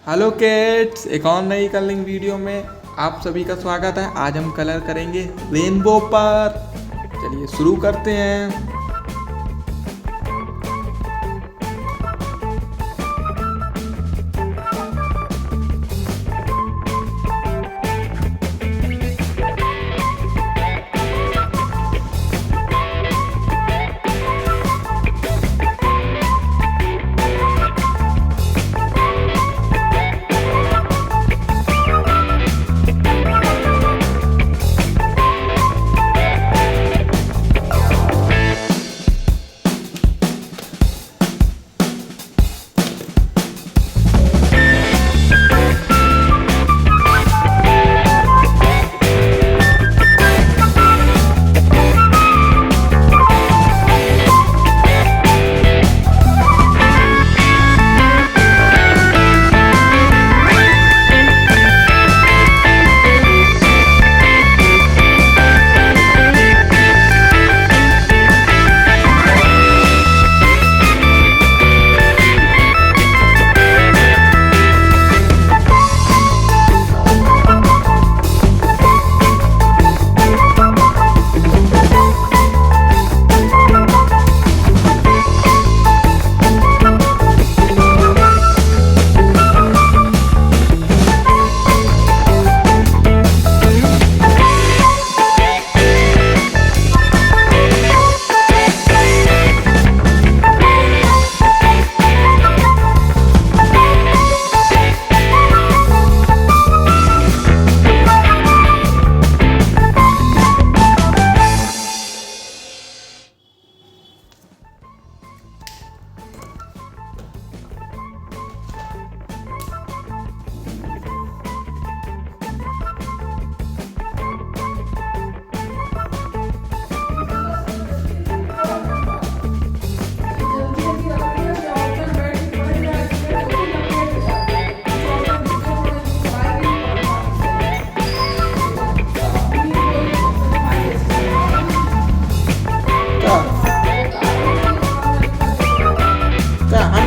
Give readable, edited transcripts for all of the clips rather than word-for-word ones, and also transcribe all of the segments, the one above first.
Hello kids, एक और नई कलरिंग वीडियो में आप सभी का स्वागत है। आज हम कलर करेंगे रेनबो पर। चलिए शुरू करते हैं।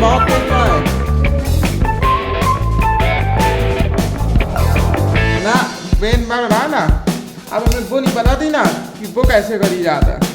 बहुत देखना है ना, पेन बन रहा ना। अब हमें वो नहीं पता थी ना कि वो कैसे करी जाता है।